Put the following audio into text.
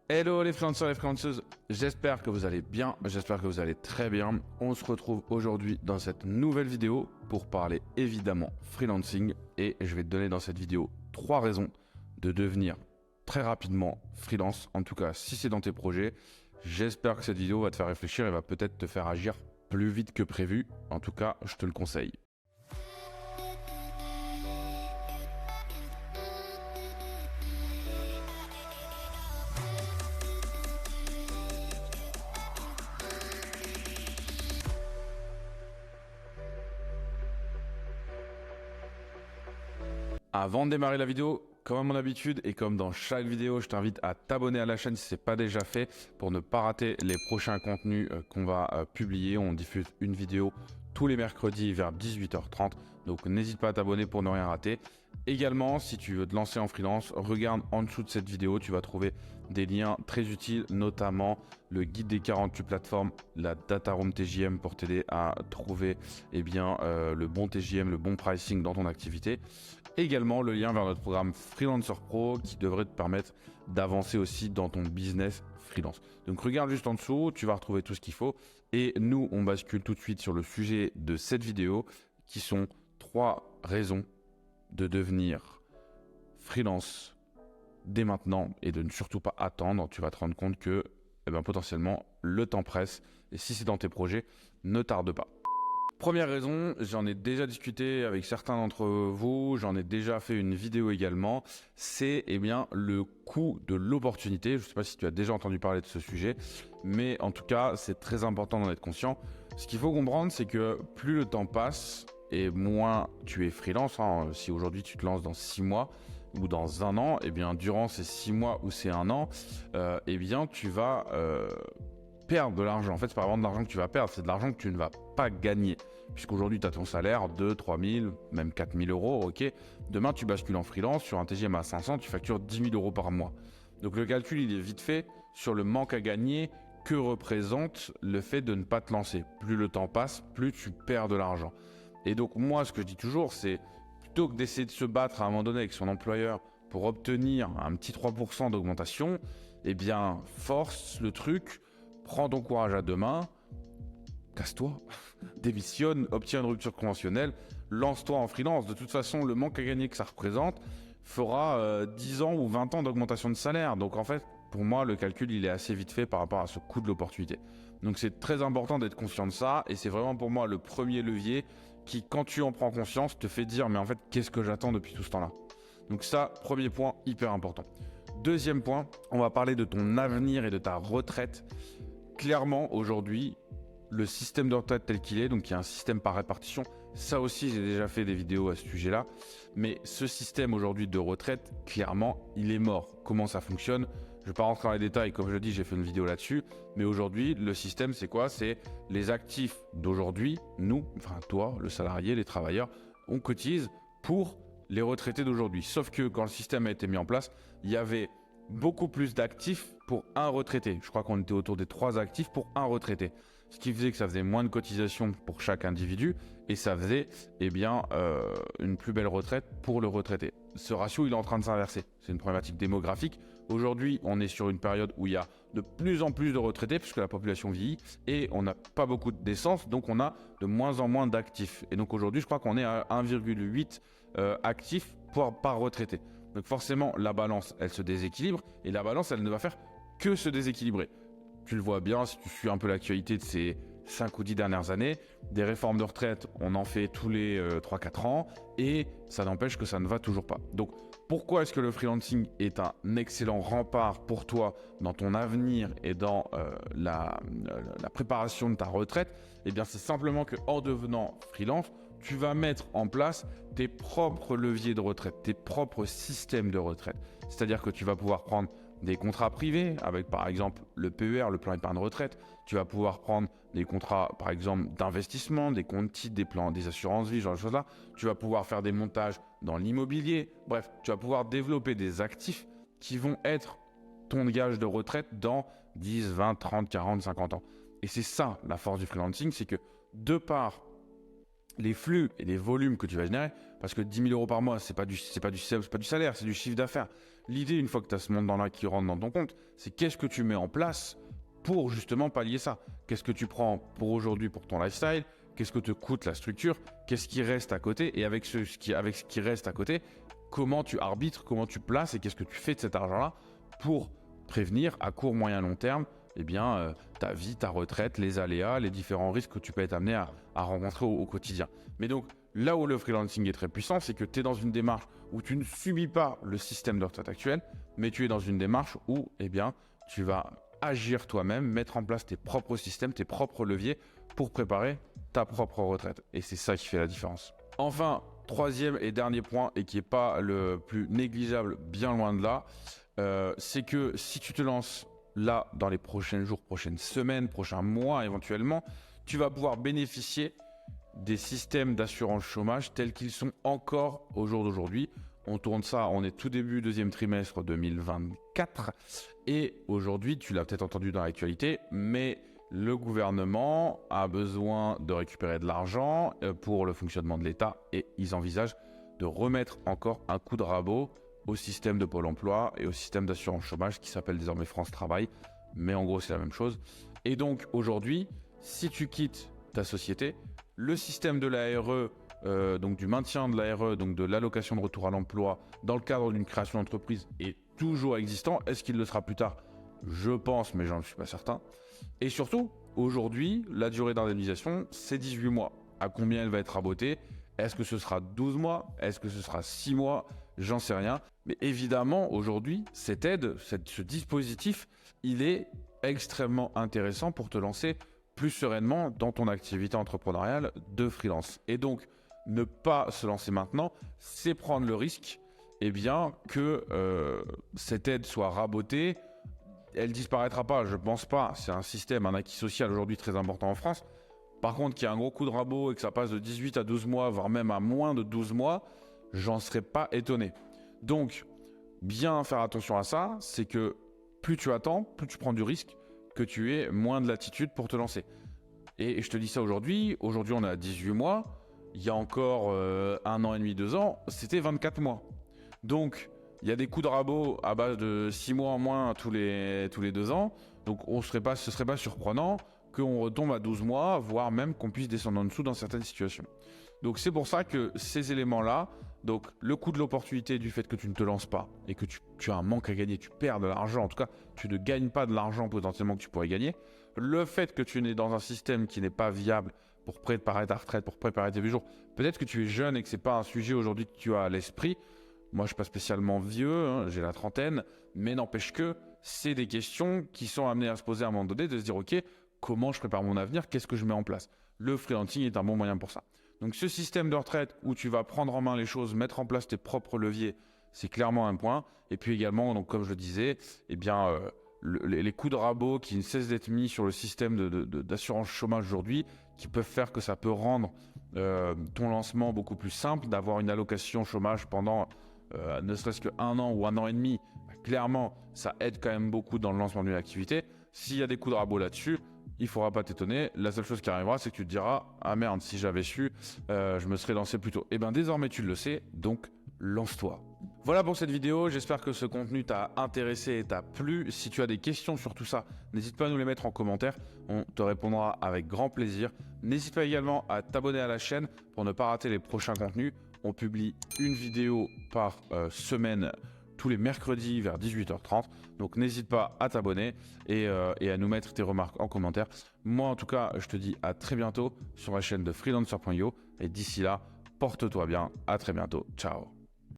Hello les freelancers et les freelanceuses, j'espère que vous allez bien, j'espère que vous allez très bien. On se retrouve aujourd'hui dans cette nouvelle vidéo pour parler évidemment freelancing et je vais te donner dans cette vidéo 3 raisons de devenir très rapidement freelance, en tout cas si c'est dans tes projets. J'espère que cette vidéo va te faire réfléchir et va peut-être te faire agir plus vite que prévu, en tout cas je te le conseille. Avant de démarrer la vidéo, comme à mon habitude et comme dans chaque vidéo, je t'invite à t'abonner à la chaîne si ce n'est pas déjà fait pour ne pas rater les prochains contenus qu'on va publier. On diffuse une vidéo tous les mercredis vers 18h30, donc n'hésite pas à t'abonner pour ne rien rater. Également, si tu veux te lancer en freelance, regarde en dessous de cette vidéo, tu vas trouver des liens très utiles, notamment le guide des 48 plateformes, la Data Room TJM pour t'aider à trouver le bon TJM, le bon pricing dans ton activité. Également le lien vers notre programme Freelancer Pro qui devrait te permettre d'avancer aussi dans ton business freelance. Donc regarde juste en dessous, tu vas retrouver tout ce qu'il faut. Et nous, on bascule tout de suite sur le sujet de cette vidéo qui sont 3 raisons de devenir freelance dès maintenant et de ne surtout pas attendre. Tu vas te rendre compte que potentiellement le temps presse et si c'est dans tes projets, ne tarde pas. Première raison, j'en ai déjà discuté avec certains d'entre vous, j'en ai déjà fait une vidéo également, c'est le coût de l'opportunité. Je ne sais pas si tu as déjà entendu parler de ce sujet, mais en tout cas, c'est très important d'en être conscient. Ce qu'il faut comprendre, c'est que plus le temps passe et moins tu es freelance, si aujourd'hui tu te lances dans 6 mois ou dans 1 an, durant ces 6 mois ou ces 1 an, tu vas perdre de l'argent. En fait, c'est pas vraiment de l'argent que tu vas perdre, c'est de l'argent que tu ne vas pas gagner. Puisqu'aujourd'hui, tu as ton salaire 2, 3 000, même 4 000 euros, ok. Demain, tu bascules en freelance sur un TGM à 500, tu factures 10 000 euros par mois. Donc le calcul, il est vite fait sur le manque à gagner que représente le fait de ne pas te lancer. Plus le temps passe, plus tu perds de l'argent. Et donc moi, ce que je dis toujours, c'est plutôt que d'essayer de se battre à un moment donné avec son employeur pour obtenir un petit 3% d'augmentation, force le truc. Prends ton courage à deux mains, casse-toi, démissionne, obtiens une rupture conventionnelle, lance-toi en freelance. De toute façon, le manque à gagner que ça représente fera 10 ans ou 20 ans d'augmentation de salaire. Donc en fait, pour moi, le calcul, il est assez vite fait par rapport à ce coût de l'opportunité. Donc c'est très important d'être conscient de ça et c'est vraiment pour moi le premier levier qui, quand tu en prends conscience, te fait dire mais en fait, qu'est-ce que j'attends depuis tout ce temps-là? Donc ça, premier point, hyper important. Deuxième point, on va parler de ton avenir et de ta retraite. Clairement, aujourd'hui, le système de retraite tel qu'il est, donc il y a un système par répartition, ça aussi j'ai déjà fait des vidéos à ce sujet-là, mais ce système aujourd'hui de retraite, clairement, il est mort. Comment ça fonctionne? Je ne vais pas rentrer dans les détails, comme je le dis, j'ai fait une vidéo là-dessus, mais aujourd'hui, le système c'est quoi? C'est les actifs d'aujourd'hui, nous, enfin toi, le salarié, les travailleurs, on cotise pour les retraités d'aujourd'hui. Sauf que quand le système a été mis en place, il y avait beaucoup plus d'actifs pour un retraité. Je crois qu'on était autour des 3 actifs pour un retraité. Ce qui faisait que ça faisait moins de cotisations pour chaque individu et ça faisait une plus belle retraite pour le retraité. Ce ratio, il est en train de s'inverser. C'est une problématique démographique. Aujourd'hui, on est sur une période où il y a de plus en plus de retraités puisque la population vieillit et on n'a pas beaucoup de décence, donc on a de moins en moins d'actifs. Et donc aujourd'hui, je crois qu'on est à 1,8 actifs par retraité. Donc forcément, la balance, elle se déséquilibre et la balance, elle ne va faire que se déséquilibrer. Tu le vois bien si tu suis un peu l'actualité de ces 5 ou 10 dernières années. Des réformes de retraite, on en fait tous les 3-4 ans et ça n'empêche que ça ne va toujours pas. Donc pourquoi est-ce que le freelancing est un excellent rempart pour toi dans ton avenir et dans la préparation de ta retraite? C'est simplement qu'en devenant freelance, tu vas mettre en place tes propres leviers de retraite, tes propres systèmes de retraite. C'est-à-dire que tu vas pouvoir prendre des contrats privés avec par exemple le PER, le plan épargne retraite. Tu vas pouvoir prendre des contrats par exemple d'investissement, des comptes titres, des plans, des assurances vie, genre de choses-là. Tu vas pouvoir faire des montages dans l'immobilier. Bref, tu vas pouvoir développer des actifs qui vont être ton gage de retraite dans 10, 20, 30, 40, 50 ans. Et c'est ça la force du freelancing, c'est que de par les flux et les volumes que tu vas générer, parce que 10 000 euros par mois, c'est pas du salaire, c'est du chiffre d'affaires. L'idée, une fois que tu as ce montant-là qui rentre dans ton compte, c'est qu'est-ce que tu mets en place pour justement pallier ça. Qu'est-ce que tu prends pour aujourd'hui pour ton lifestyle? Qu'est-ce que te coûte la structure? Qu'est-ce qui reste à côté? Et avec ce qui reste à côté, comment tu arbitres, comment tu places et qu'est-ce que tu fais de cet argent-là pour prévenir à court, moyen, long terme ta vie, ta retraite, les aléas, les différents risques que tu peux être amené à rencontrer au quotidien. Mais donc, là où le freelancing est très puissant, c'est que tu es dans une démarche où tu ne subis pas le système de retraite actuel, mais tu es dans une démarche où tu vas agir toi-même, mettre en place tes propres systèmes, tes propres leviers pour préparer ta propre retraite. Et c'est ça qui fait la différence. Enfin, troisième et dernier point, et qui n'est pas le plus négligeable, bien loin de là, c'est que si tu te lances là, dans les prochains jours, prochaines semaines, prochains mois éventuellement, tu vas pouvoir bénéficier des systèmes d'assurance chômage tels qu'ils sont encore au jour d'aujourd'hui. On tourne ça, on est tout début deuxième trimestre 2024 et aujourd'hui, tu l'as peut-être entendu dans l'actualité, mais le gouvernement a besoin de récupérer de l'argent pour le fonctionnement de l'État et ils envisagent de remettre encore un coup de rabot au système de Pôle emploi et au système d'assurance chômage qui s'appelle désormais France Travail. Mais en gros, c'est la même chose. Et donc, aujourd'hui, si tu quittes ta société, le système de l'ARE, donc du maintien de l'ARE, donc de l'allocation de retour à l'emploi, dans le cadre d'une création d'entreprise, est toujours existant. Est-ce qu'il le sera plus tard? Je pense, mais j'en suis pas certain. Et surtout, aujourd'hui, la durée d'indemnisation, c'est 18 mois. À combien elle va être rabotée? Est-ce que ce sera 12 mois? Est-ce que ce sera 6 mois? J'en sais rien. Mais évidemment, aujourd'hui, cette aide, ce dispositif, il est extrêmement intéressant pour te lancer plus sereinement dans ton activité entrepreneuriale de freelance. Et donc, ne pas se lancer maintenant, c'est prendre le risque que cette aide soit rabotée. Elle disparaîtra pas, je pense pas. C'est un système, un acquis social aujourd'hui très important en France. Par contre, qu'il y a un gros coup de rabot et que ça passe de 18 à 12 mois, voire même à moins de 12 mois, j'en serais pas étonné. Donc, bien faire attention à ça, c'est que plus tu attends, plus tu prends du risque, que tu aies moins de latitude pour te lancer. Et je te dis ça aujourd'hui, on est à 18 mois, il y a encore 1 an et demi, 2 ans, c'était 24 mois. Donc, il y a des coups de rabot à base de 6 mois en moins tous les 2 ans, donc ce serait pas surprenant qu'on retombe à 12 mois, voire même qu'on puisse descendre en dessous dans certaines situations. Donc c'est pour ça que ces éléments-là, donc le coût de l'opportunité du fait que tu ne te lances pas et que tu as un manque à gagner, tu perds de l'argent, en tout cas tu ne gagnes pas de l'argent potentiellement que tu pourrais gagner, le fait que tu es dans un système qui n'est pas viable pour préparer ta retraite, pour préparer tes vieux jours, peut-être que tu es jeune et que ce n'est pas un sujet aujourd'hui que tu as à l'esprit. Moi je ne suis pas spécialement vieux, j'ai la trentaine, mais n'empêche que c'est des questions qui sont amenées à se poser à un moment donné, de se dire ok, comment je prépare mon avenir, qu'est-ce que je mets en place? Le freelancing est un bon moyen pour ça. Donc ce système de retraite où tu vas prendre en main les choses, mettre en place tes propres leviers, c'est clairement un point. Et puis également, donc comme je le disais, les coups de rabot qui ne cessent d'être mis sur le système d'assurance chômage aujourd'hui, qui peuvent faire que ça peut rendre ton lancement beaucoup plus simple, d'avoir une allocation chômage pendant ne serait-ce que 1 an ou 1 an et demi. Clairement, ça aide quand même beaucoup dans le lancement d'une activité. S'il y a des coups de rabot là-dessus, il ne faudra pas t'étonner. La seule chose qui arrivera, c'est que tu te diras « Ah merde, si j'avais su, je me serais lancé plus tôt. » Eh bien, désormais, tu le sais, donc lance-toi. Voilà pour cette vidéo. J'espère que ce contenu t'a intéressé et t'a plu. Si tu as des questions sur tout ça, n'hésite pas à nous les mettre en commentaire. On te répondra avec grand plaisir. N'hésite pas également à t'abonner à la chaîne pour ne pas rater les prochains contenus. On publie une vidéo par semaine tous les mercredis vers 18h30. Donc n'hésite pas à t'abonner et à nous mettre tes remarques en commentaire. Moi en tout cas, je te dis à très bientôt sur la chaîne de freelancer.io et d'ici là, porte-toi bien. À très bientôt. Ciao.